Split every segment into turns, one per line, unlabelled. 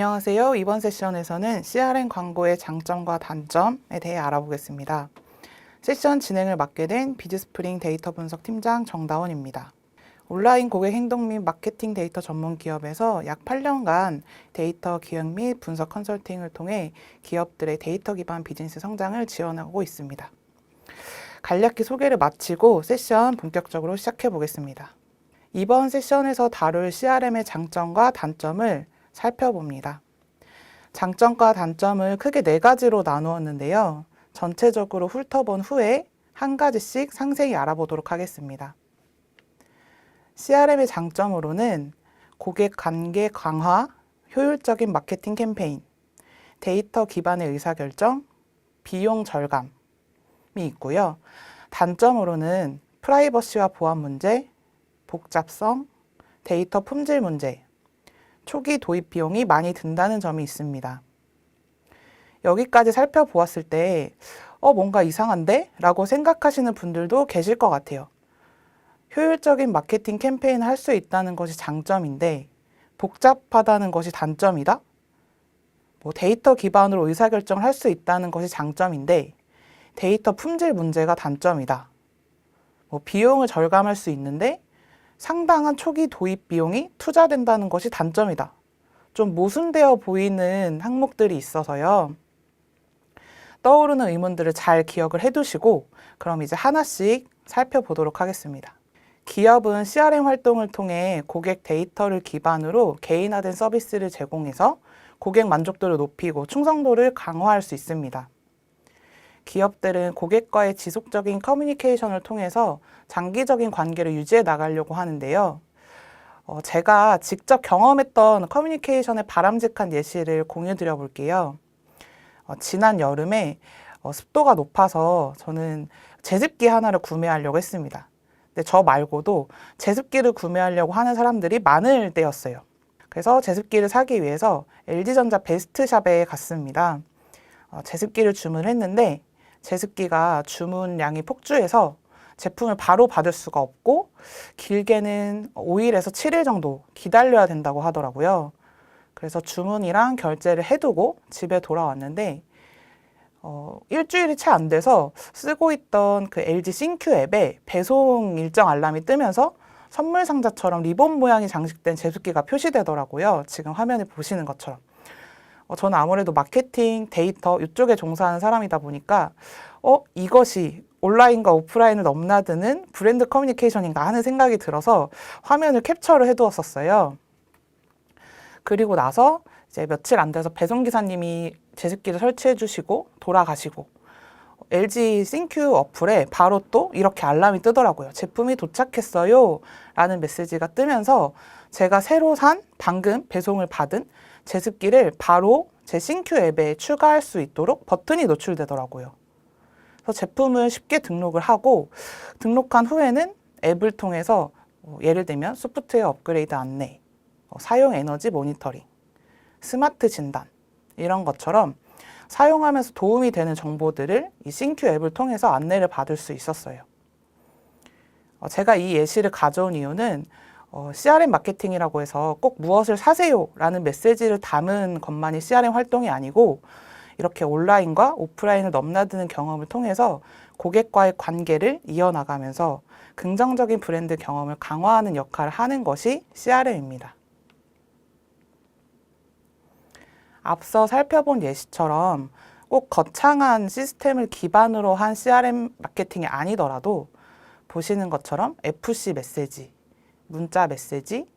안녕하세요. 이번 세션에서는 CRM 광고의 장점과 단점에 대해 알아보겠습니다. 세션 진행을 맡게 된 비즈스프링 데이터 분석 팀장 정다원입니다. 온라인 고객 행동 및 마케팅 데이터 전문 기업에서 약 8년간 데이터 기획 및 분석 컨설팅을 통해 기업들의 데이터 기반 비즈니스 성장을 지원하고 있습니다. 간략히 소개를 마치고 세션 본격적으로 시작해 보겠습니다. 이번 세션에서 다룰 CRM의 장점과 단점을 살펴봅니다. 장점과 단점을 크게 4가지로 나누었는데요. 전체적으로 훑어본 후에 한 가지씩 상세히 알아보도록 하겠습니다. CRM의 장점으로는 고객 관계 강화, 효율적인 마케팅 캠페인, 데이터 기반의 의사결정, 비용 절감이 있고요. 단점으로는 프라이버시와 보안 문제, 복잡성, 데이터 품질 문제, 초기 도입 비용이 많이 든다는 점이 있습니다. 여기까지 살펴보았을 때 뭔가 이상한데? 라고 생각하시는 분들도 계실 것 같아요. 효율적인 마케팅 캠페인을 할 수 있다는 것이 장점인데 복잡하다는 것이 단점이다? 데이터 기반으로 의사결정을 할 수 있다는 것이 장점인데 데이터 품질 문제가 단점이다. 비용을 절감할 수 있는데 상당한 초기 도입 비용이 투자된다는 것이 단점이다. 좀 모순되어 보이는 항목들이 있어서요. 떠오르는 의문들을 잘 기억을 해두시고 그럼 이제 하나씩 살펴보도록 하겠습니다. 기업은 CRM 활동을 통해 고객 데이터를 기반으로 개인화된 서비스를 제공해서 고객 만족도를 높이고 충성도를 강화할 수 있습니다. 기업들은 고객과의 지속적인 커뮤니케이션을 통해서 장기적인 관계를 유지해 나가려고 하는데요. 제가 직접 경험했던 커뮤니케이션의 바람직한 예시를 공유 드려 볼게요. 지난 여름에 습도가 높아서 저는 제습기 하나를 구매하려고 했습니다. 근데 저 말고도 제습기를 구매하려고 하는 사람들이 많을 때였어요. 그래서 제습기를 사기 위해서 LG전자 베스트샵에 갔습니다. 제습기를 주문했는데 제습기가 주문량이 폭주해서 제품을 바로 받을 수가 없고 길게는 5일에서 7일 정도 기다려야 된다고 하더라고요. 그래서 주문이랑 결제를 해두고 집에 돌아왔는데 일주일이 채 안 돼서 쓰고 있던 그 LG 싱큐 앱에 배송 일정 알람이 뜨면서 선물 상자처럼 리본 모양이 장식된 제습기가 표시되더라고요. 지금 화면에 보시는 것처럼. 저는 아무래도 마케팅, 데이터 이쪽에 종사하는 사람이다 보니까 이것이 온라인과 오프라인을 넘나드는 브랜드 커뮤니케이션인가 하는 생각이 들어서 화면을 캡처를 해두었었어요. 그리고 나서 이제 며칠 안 돼서 배송기사님이 제습기를 설치해 주시고 돌아가시고 LG 싱큐 어플에 바로 또 이렇게 알람이 뜨더라고요. 제품이 도착했어요 라는 메시지가 뜨면서 제가 새로 산 방금 배송을 받은 제습기를 바로 제 싱큐 앱에 추가할 수 있도록 버튼이 노출되더라고요. 그래서 제품을 쉽게 등록을 하고 등록한 후에는 앱을 통해서 예를 들면 소프트웨어 업그레이드 안내, 사용 에너지 모니터링, 스마트 진단 이런 것처럼 사용하면서 도움이 되는 정보들을 이 싱큐 앱을 통해서 안내를 받을 수 있었어요. 제가 이 예시를 가져온 이유는 CRM 마케팅이라고 해서 꼭 무엇을 사세요 라는 메시지를 담은 것만이 CRM 활동이 아니고 이렇게 온라인과 오프라인을 넘나드는 경험을 통해서 고객과의 관계를 이어나가면서 긍정적인 브랜드 경험을 강화하는 역할을 하는 것이 CRM입니다. 앞서 살펴본 예시처럼 꼭 거창한 시스템을 기반으로 한 CRM 마케팅이 아니더라도 보시는 것처럼 FC 메시지, 문자 메시지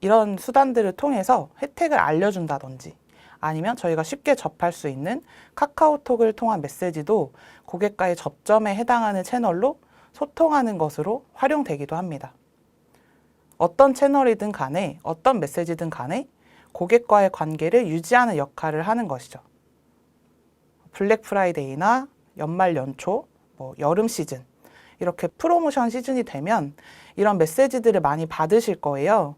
이런 수단들을 통해서 혜택을 알려준다든지 아니면 저희가 쉽게 접할 수 있는 카카오톡을 통한 메시지도 고객과의 접점에 해당하는 채널로 소통하는 것으로 활용되기도 합니다. 어떤 채널이든 간에 어떤 메시지든 간에 고객과의 관계를 유지하는 역할을 하는 것이죠. 블랙 프라이데이나 연말 연초, 여름 시즌 이렇게 프로모션 시즌이 되면 이런 메시지들을 많이 받으실 거예요.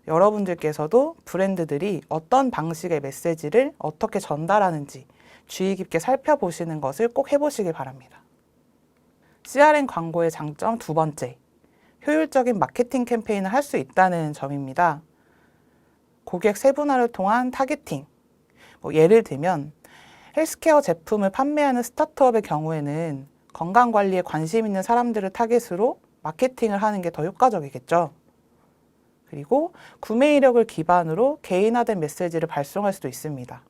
여러분들께서도 브랜드들이 어떤 방식의 메시지를 어떻게 전달하는지 주의 깊게 살펴보시는 것을 꼭 해보시길 바랍니다. CRM 광고의 장점 2번째, 효율적인 마케팅 캠페인을 할 수 있다는 점입니다. 고객 세분화를 통한 타겟팅. 예를 들면 헬스케어 제품을 판매하는 스타트업의 경우에는 건강관리에 관심 있는 사람들을 타겟으로 마케팅을 하는 게 더 효과적이겠죠. 그리고 구매 이력을 기반으로 개인화된 메시지를 발송할 수도 있습니다.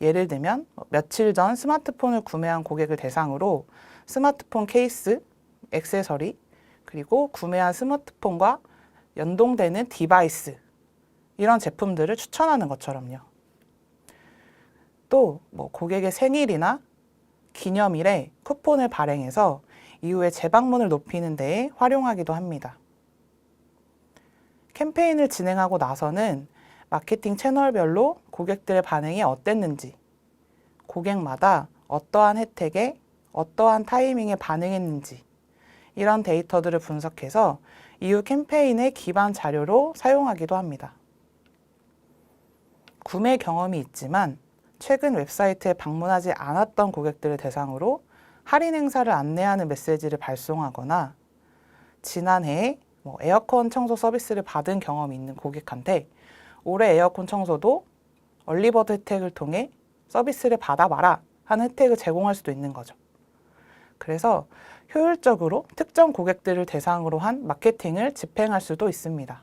예를 들면 며칠 전 스마트폰을 구매한 고객을 대상으로 스마트폰 케이스, 액세서리, 그리고 구매한 스마트폰과 연동되는 디바이스, 이런 제품들을 추천하는 것처럼요. 또 고객의 생일이나 기념일에 쿠폰을 발행해서 이후에 재방문을 높이는 데에 활용하기도 합니다. 캠페인을 진행하고 나서는 마케팅 채널별로 고객들의 반응이 어땠는지, 고객마다 어떠한 혜택에 어떠한 타이밍에 반응했는지, 이런 데이터들을 분석해서 이후 캠페인의 기반 자료로 사용하기도 합니다. 구매 경험이 있지만 최근 웹사이트에 방문하지 않았던 고객들을 대상으로 할인 행사를 안내하는 메시지를 발송하거나 지난해에 에어컨 청소 서비스를 받은 경험이 있는 고객한테 올해 에어컨 청소도 얼리버드 혜택을 통해 서비스를 받아봐라 하는 혜택을 제공할 수도 있는 거죠. 그래서 효율적으로 특정 고객들을 대상으로 한 마케팅을 집행할 수도 있습니다.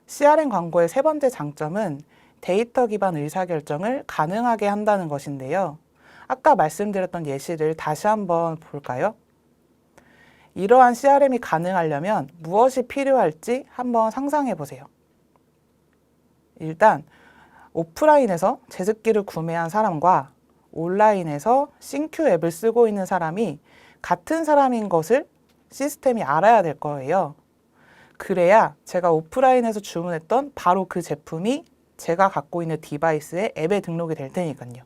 CRM 광고의 세 번째 장점은 데이터 기반 의사결정을 가능하게 한다는 것인데요. 아까 말씀드렸던 예시를 다시 한번 볼까요? 이러한 CRM이 가능하려면 무엇이 필요할지 한번 상상해 보세요. 일단 오프라인에서 제습기를 구매한 사람과 온라인에서 싱큐 앱을 쓰고 있는 사람이 같은 사람인 것을 시스템이 알아야 될 거예요. 그래야 제가 오프라인에서 주문했던 바로 그 제품이 제가 갖고 있는 디바이스에 앱에 등록이 될 테니까요.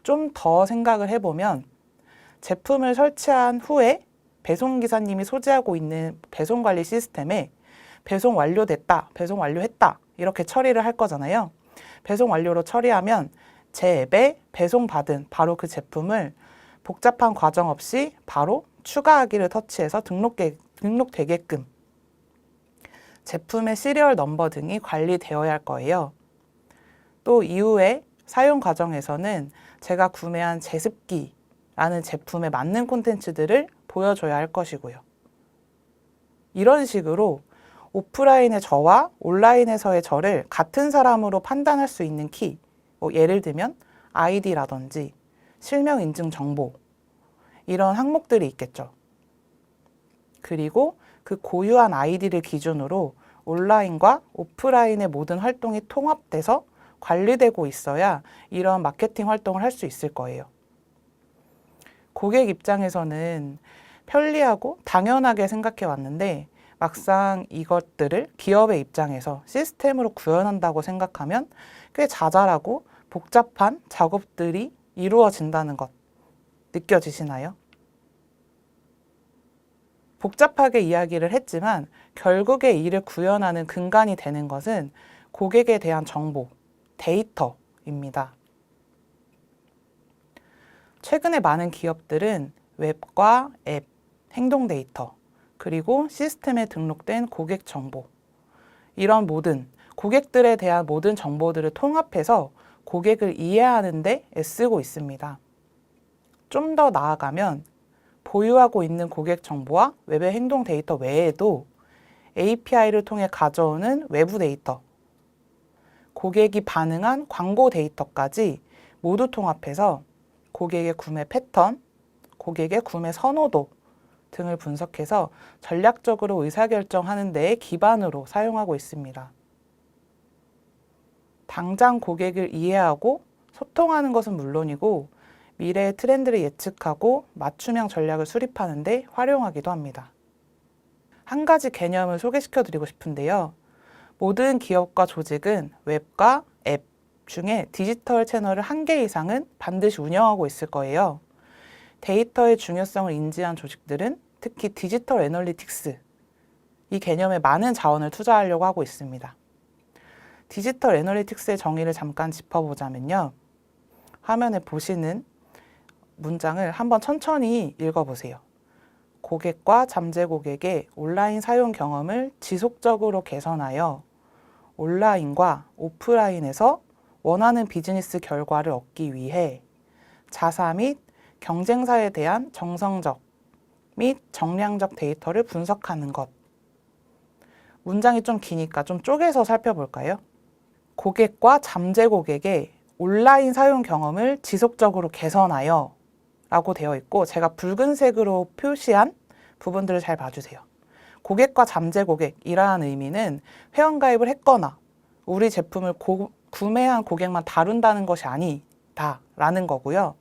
좀 더 생각을 해보면 제품을 설치한 후에 배송기사님이 소지하고 있는 배송관리 시스템에 배송 완료됐다, 배송 완료했다 이렇게 처리를 할 거잖아요. 배송 완료로 처리하면 제 앱에 배송받은 바로 그 제품을 복잡한 과정 없이 바로 추가하기를 터치해서 등록되게끔 제품의 시리얼 넘버 등이 관리되어야 할 거예요. 또 이후에 사용 과정에서는 제가 구매한 제습기라는 제품에 맞는 콘텐츠들을 보여줘야 할 것이고요. 이런 식으로 오프라인의 저와 온라인에서의 저를 같은 사람으로 판단할 수 있는 키, 예를 들면 아이디라든지 실명 인증 정보, 이런 항목들이 있겠죠. 그리고 그 고유한 아이디를 기준으로 온라인과 오프라인의 모든 활동이 통합돼서 관리되고 있어야 이런 마케팅 활동을 할 수 있을 거예요. 고객 입장에서는 편리하고 당연하게 생각해 왔는데 막상 이것들을 기업의 입장에서 시스템으로 구현한다고 생각하면 꽤 자잘하고 복잡한 작업들이 이루어진다는 것 느껴지시나요? 복잡하게 이야기를 했지만 결국에 이를 구현하는 근간이 되는 것은 고객에 대한 정보, 데이터입니다. 최근에 많은 기업들은 웹과 앱, 행동 데이터, 그리고 시스템에 등록된 고객 정보, 이런 모든 고객들에 대한 모든 정보들을 통합해서 고객을 이해하는 데 애쓰고 있습니다. 좀 더 나아가면 보유하고 있는 고객 정보와 웹의 행동 데이터 외에도 API를 통해 가져오는 외부 데이터, 고객이 반응한 광고 데이터까지 모두 통합해서 고객의 구매 패턴, 고객의 구매 선호도 등을 분석해서 전략적으로 의사결정하는 데에 기반으로 사용하고 있습니다. 당장 고객을 이해하고 소통하는 것은 물론이고 미래의 트렌드를 예측하고 맞춤형 전략을 수립하는 데 활용하기도 합니다. 한 가지 개념을 소개시켜 드리고 싶은데요. 모든 기업과 조직은 웹과 앱 중에 디지털 채널을 1개 이상은 반드시 운영하고 있을 거예요. 데이터의 중요성을 인지한 조직들은 특히 디지털 애널리틱스, 이 개념에 많은 자원을 투자하려고 하고 있습니다. 디지털 애널리틱스의 정의를 잠깐 짚어보자면요. 화면에 보시는 문장을 한번 천천히 읽어보세요. 고객과 잠재 고객의 온라인 사용 경험을 지속적으로 개선하여 온라인과 오프라인에서 원하는 비즈니스 결과를 얻기 위해 자사 및 경쟁사에 대한 정성적 및 정량적 데이터를 분석하는 것. 문장이 좀 기니까 좀 쪼개서 살펴볼까요? 고객과 잠재 고객의 온라인 사용 경험을 지속적으로 개선하여 라고 되어 있고, 제가 붉은색으로 표시한 부분들을 잘 봐주세요. 고객과 잠재 고객이라는 의미는 회원가입을 했거나 우리 제품을 구매한 고객만 다룬다는 것이 아니다라는 거고요.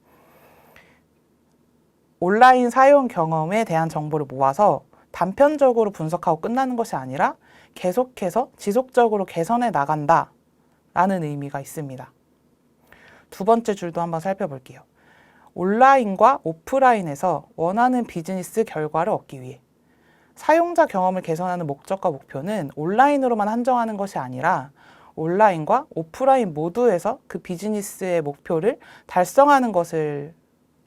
온라인 사용 경험에 대한 정보를 모아서 단편적으로 분석하고 끝나는 것이 아니라 계속해서 지속적으로 개선해 나간다라는 의미가 있습니다. 두 번째 줄도 한번 살펴볼게요. 온라인과 오프라인에서 원하는 비즈니스 결과를 얻기 위해 사용자 경험을 개선하는 목적과 목표는 온라인으로만 한정하는 것이 아니라 온라인과 오프라인 모두에서 그 비즈니스의 목표를 달성하는 것을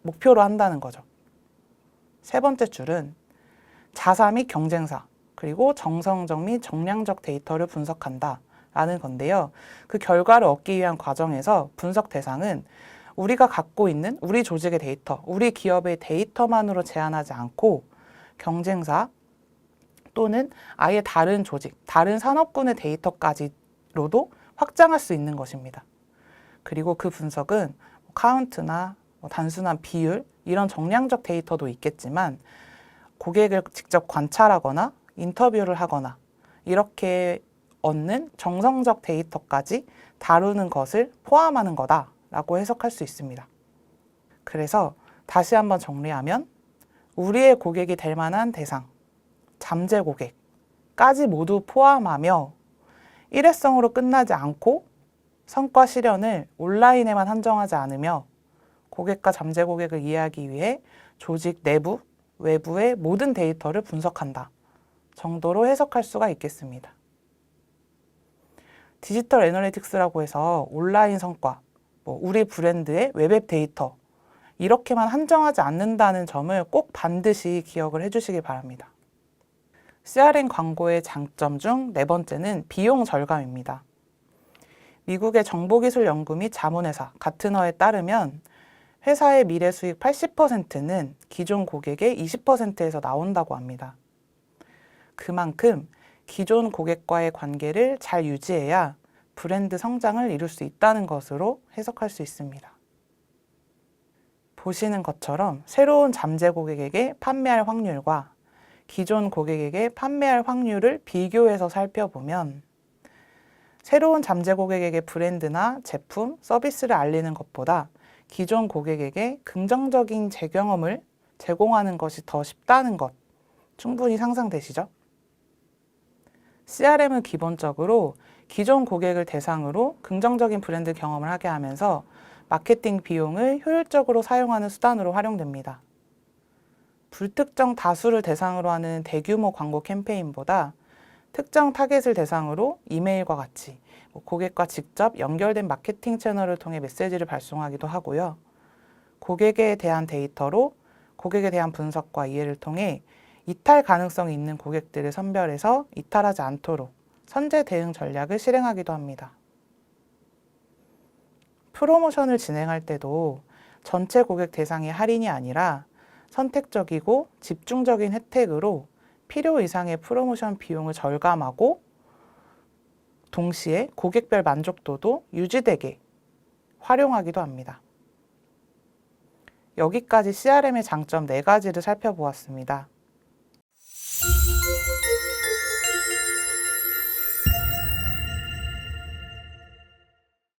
목표로 한다는 거죠. 세 번째 줄은 자사 및 경쟁사, 그리고 정성적 및 정량적 데이터를 분석한다 라는 건데요. 그 결과를 얻기 위한 과정에서 분석 대상은 우리가 갖고 있는 우리 조직의 데이터, 우리 기업의 데이터만으로 제한하지 않고 경쟁사 또는 아예 다른 조직, 다른 산업군의 데이터까지로도 확장할 수 있는 것입니다. 그리고 그 분석은 카운트나 단순한 비율, 이런 정량적 데이터도 있겠지만 고객을 직접 관찰하거나 인터뷰를 하거나 이렇게 얻는 정성적 데이터까지 다루는 것을 포함하는 거다라고 해석할 수 있습니다. 그래서 다시 한번 정리하면 우리의 고객이 될 만한 대상, 잠재 고객까지 모두 포함하며 일회성으로 끝나지 않고 성과 실현을 온라인에만 한정하지 않으며 고객과 잠재 고객을 이해하기 위해 조직 내부, 외부의 모든 데이터를 분석한다 정도로 해석할 수가 있겠습니다. 디지털 애널리틱스라고 해서 온라인 성과, 우리 브랜드의 웹앱 데이터 이렇게만 한정하지 않는다는 점을 꼭 반드시 기억을 해주시기 바랍니다. CRM 광고의 장점 중 네 번째는 비용 절감입니다. 미국의 정보기술연구 및 자문회사 가트너에 따르면 회사의 미래 수익 80%는 기존 고객의 20%에서 나온다고 합니다. 그만큼 기존 고객과의 관계를 잘 유지해야 브랜드 성장을 이룰 수 있다는 것으로 해석할 수 있습니다. 보시는 것처럼 새로운 잠재 고객에게 판매할 확률과 기존 고객에게 판매할 확률을 비교해서 살펴보면 새로운 잠재 고객에게 브랜드나 제품, 서비스를 알리는 것보다 기존 고객에게 긍정적인 재경험을 제공하는 것이 더 쉽다는 것 충분히 상상되시죠? CRM은 기본적으로 기존 고객을 대상으로 긍정적인 브랜드 경험을 하게 하면서 마케팅 비용을 효율적으로 사용하는 수단으로 활용됩니다. 불특정 다수를 대상으로 하는 대규모 광고 캠페인보다 특정 타겟을 대상으로 이메일과 같이 고객과 직접 연결된 마케팅 채널을 통해 메시지를 발송하기도 하고요. 고객에 대한 데이터로 고객에 대한 분석과 이해를 통해 이탈 가능성이 있는 고객들을 선별해서 이탈하지 않도록 선제 대응 전략을 실행하기도 합니다. 프로모션을 진행할 때도 전체 고객 대상의 할인이 아니라 선택적이고 집중적인 혜택으로 필요 이상의 프로모션 비용을 절감하고 동시에 고객별 만족도도 유지되게 활용하기도 합니다. 여기까지 CRM의 장점 4가지를 살펴보았습니다.